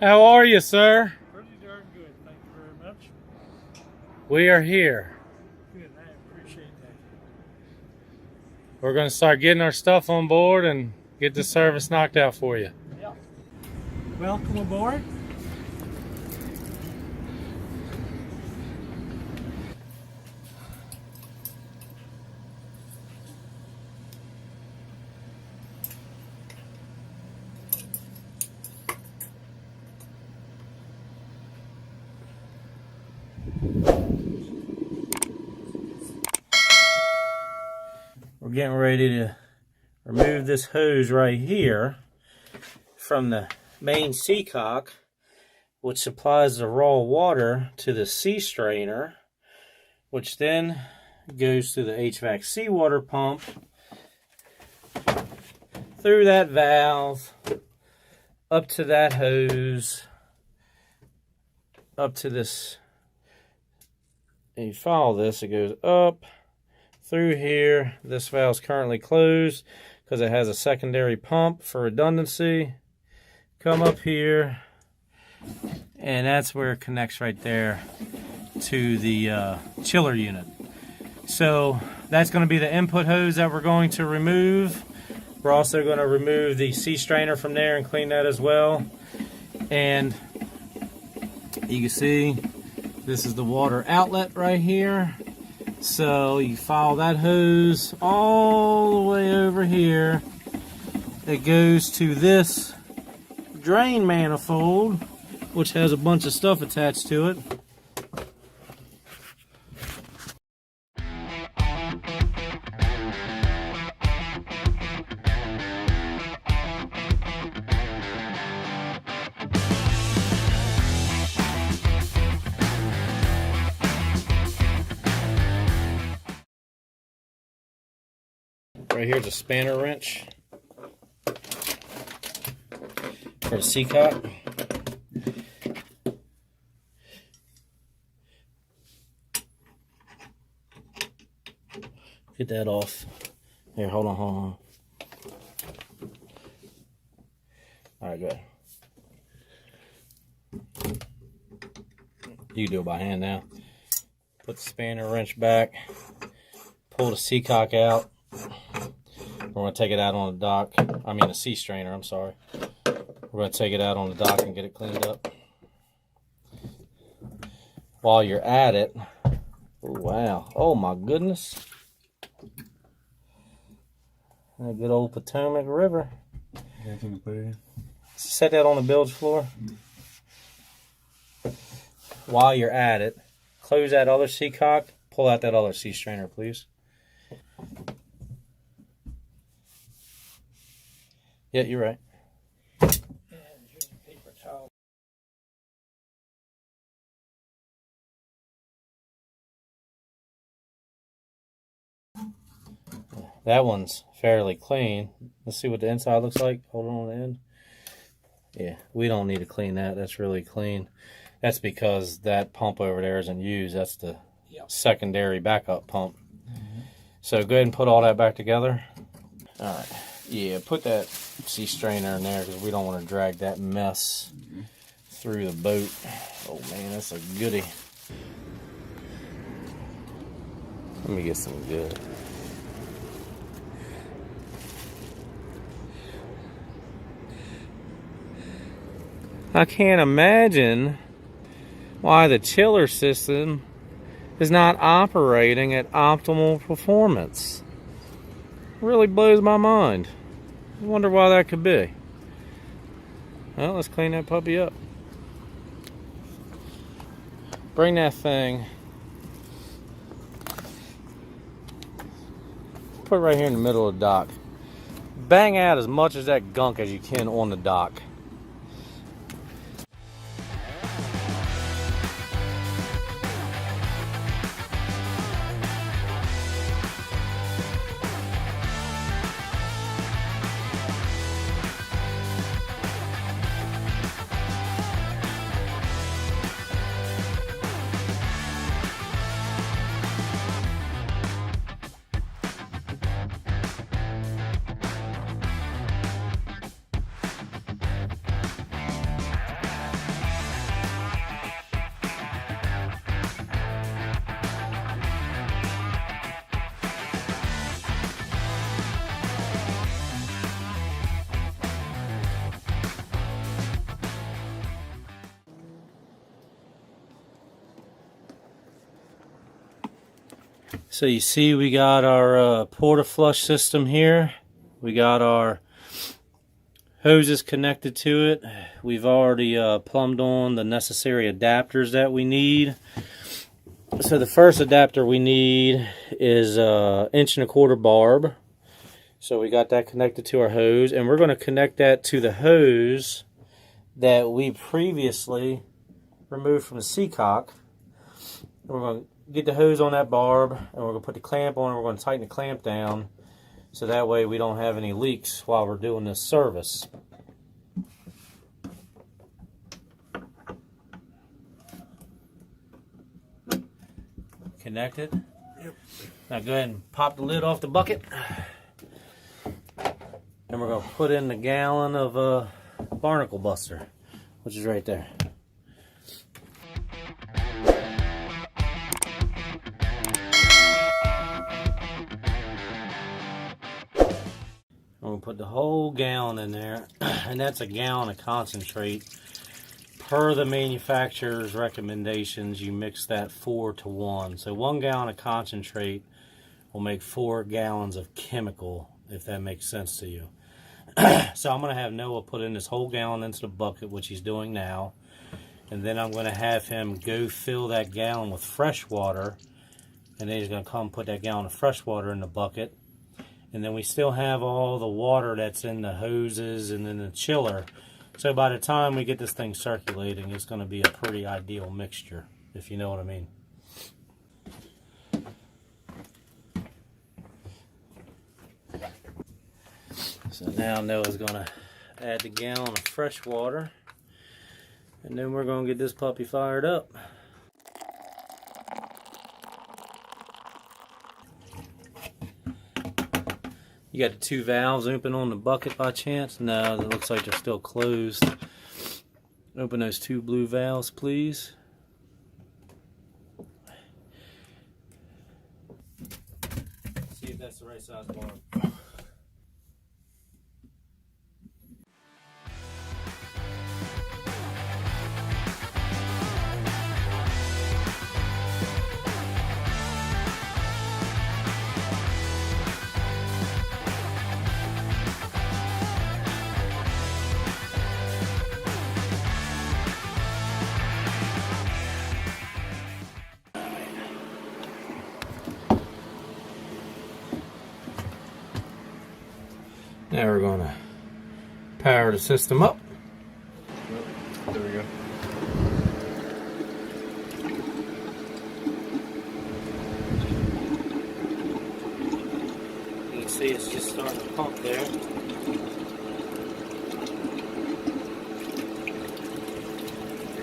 How are you, sir? Pretty darn good, thank you very much. We are here. Good, I appreciate that. We're going to start getting our stuff on board and get the service knocked out for you. Yeah. Welcome aboard. We're getting ready to remove this hose right here from the main seacock, which supplies the raw water to the sea strainer, which then goes to the HVAC seawater pump, through that valve, up to that hose, up to this. And you follow this, it goes up through here. This valve is currently closed because it has a secondary pump for redundancy. Come up here, and that's where it connects right there to the chiller unit. So that's going to be the input hose that we're going to remove. We're also going to remove the sea strainer from there and clean that as well. And you can see this is the water outlet right here. So you follow that hose all the way over here. It goes to this drain manifold, which has a bunch of stuff attached to it. Right here's a spanner wrench for the seacock. Get that off. Here, hold on. Alright, good. You can do it by hand now. Put the spanner wrench back. Pull the seacock out. We're going to take it out on the dock. I mean, the sea strainer, I'm sorry. We're going to take it out on the dock and get it cleaned up. While you're at it, oh, wow. Oh, my goodness. And a good old Potomac River. Anything to put it in? Set that on the bilge floor. While you're at it, close that other seacock. Pull out that other sea strainer, please. Yeah, you're right. And here's a paper towel. That one's fairly clean. Let's see what the inside looks like. Hold on the end. Yeah, we don't need to clean that. That's really clean. That's because that pump over there isn't used. That's the secondary backup pump. So go ahead and put all that back together. All right. Yeah, put that sea strainer in there because we don't want to drag that mess through the boat. Oh man, that's a goodie. Let me get some good. I can't imagine why the chiller system is not operating at optimal performance. It really blows my mind. I wonder why that could be. Well, let's clean that puppy up. Bring that thing. Put it right here in the middle of the dock. Bang out as much of that gunk as you can on the dock. So you see we got our porta flush system here. We got our hoses connected to it. We've already plumbed on the necessary adapters that we need. So the first adapter we need is 1.25" barb. So we got that connected to our hose, and we're going to connect that to the hose that we previously removed from the seacock. We're going to get the hose on that barb, and we're going to put the clamp on, and we're going to tighten the clamp down so that way we don't have any leaks while we're doing this service. Connected? Yep. Now go ahead and pop the lid off the bucket. And we're going to put in the gallon of barnacle buster, which is right there. I'm going to put the whole gallon in there, and that's a gallon of concentrate. Per the manufacturer's recommendations, you mix that 4 to 1. So 1 gallon of concentrate will make 4 gallons of chemical, if that makes sense to you. So I'm going to have Noah put in this whole gallon into the bucket, which he's doing now. And then I'm going to have him go fill that gallon with fresh water. And then he's going to come put that gallon of fresh water in the bucket. And then we still have all the water that's in the hoses and in the chiller. So by the time we get this thing circulating, it's going to be a pretty ideal mixture, if you know what I mean. So now Noah's going to add the gallon of fresh water, and then we're going to get this puppy fired up. You got the 2 valves open on the bucket by chance? No, it looks like they're still closed. Open those 2 blue valves, please. See if that's the right size barb. Now we're going to power the system up. There we go. You can see it's just starting to pump there.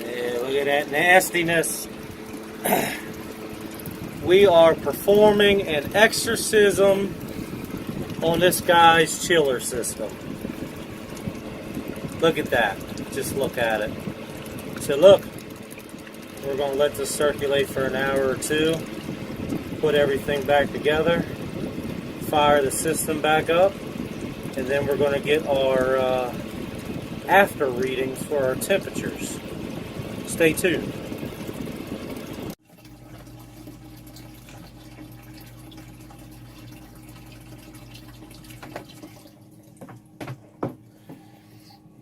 Yeah, look at that nastiness. We are performing an exorcism on this guy's chiller system. Look at that. Just look at it. So look, we're going to let this circulate for an hour or 2, put everything back together, fire the system back up, and then we're going to get our after readings for our temperatures. Stay tuned.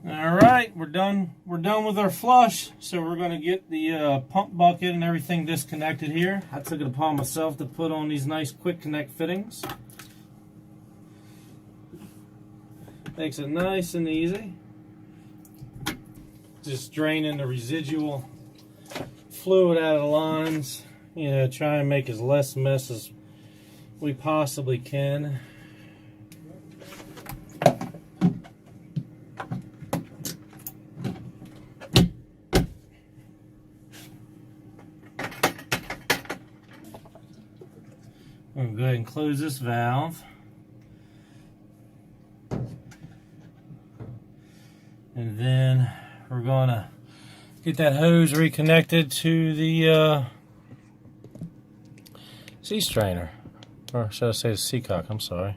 Alright, we're done with our flush, so we're going to get the pump bucket and everything disconnected here. I took it upon myself to put on these nice quick connect fittings. Makes it nice and easy. Just draining the residual fluid out of the lines. You know, try and make as less mess as we possibly can. I'm going to go ahead and close this valve. And then we're going to get that hose reconnected to the sea strainer. Or should I say the seacock? I'm sorry.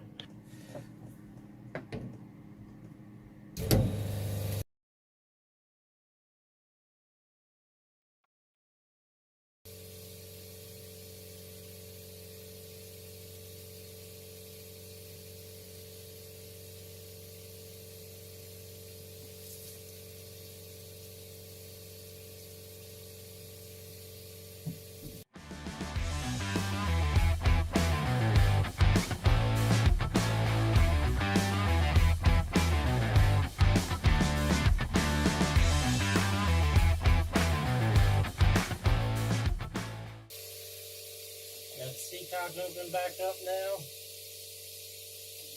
gouge opening back up now.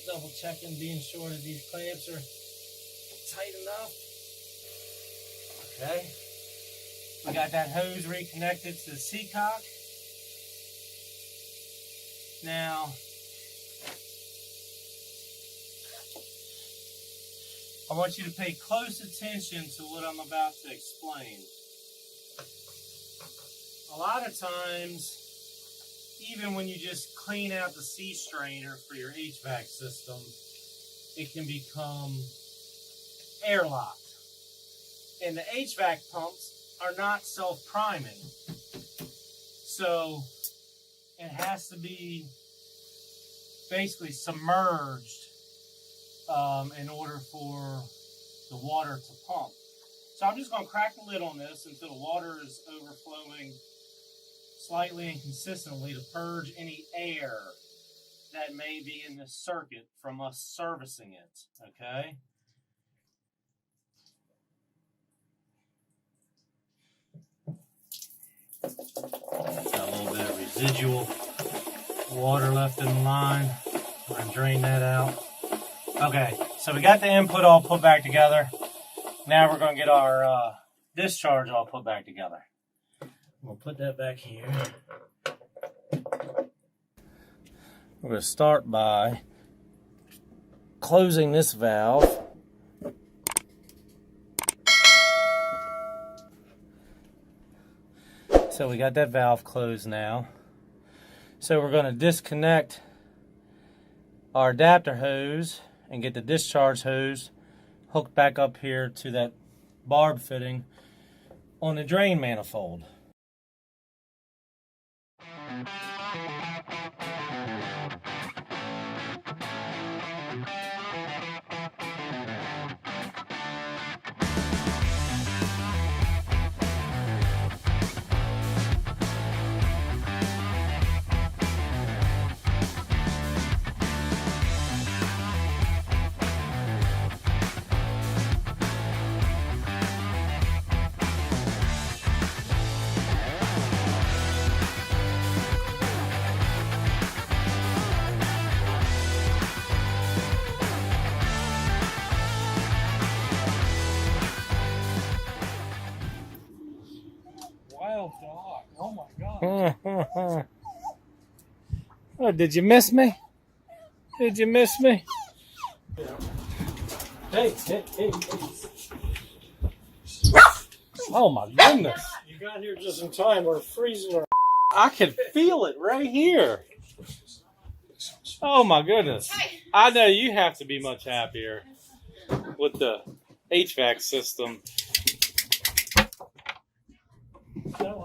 Double checking, being sure that these clamps are tight enough. Okay. We got that hose reconnected to the seacock. Now, I want you to pay close attention to what I'm about to explain. A lot of times, even when you just clean out the sea strainer for your HVAC system, it can become airlocked. And the HVAC pumps are not self-priming. So it has to be basically submerged in order for the water to pump. So I'm just going to crack the lid on this until the water is overflowing slightly and consistently to purge any air that may be in the circuit from us servicing it, okay? Got a little bit of residual water left in the line. We're going to drain that out. Okay, so we got the input all put back together. Now we're going to get our discharge all put back together. We'll put that back here. We're going to start by closing this valve. So we got that valve closed now. So we're going to disconnect our adapter hose and get the discharge hose hooked back up here to that barb fitting on the drain manifold. Wild dog. Oh my God. Oh, did you miss me? Did you miss me? Hey. Oh my goodness. You got here just in time. We're freezing our. I can feel it right here. Oh my goodness. I know you have to be much happier with the HVAC system. That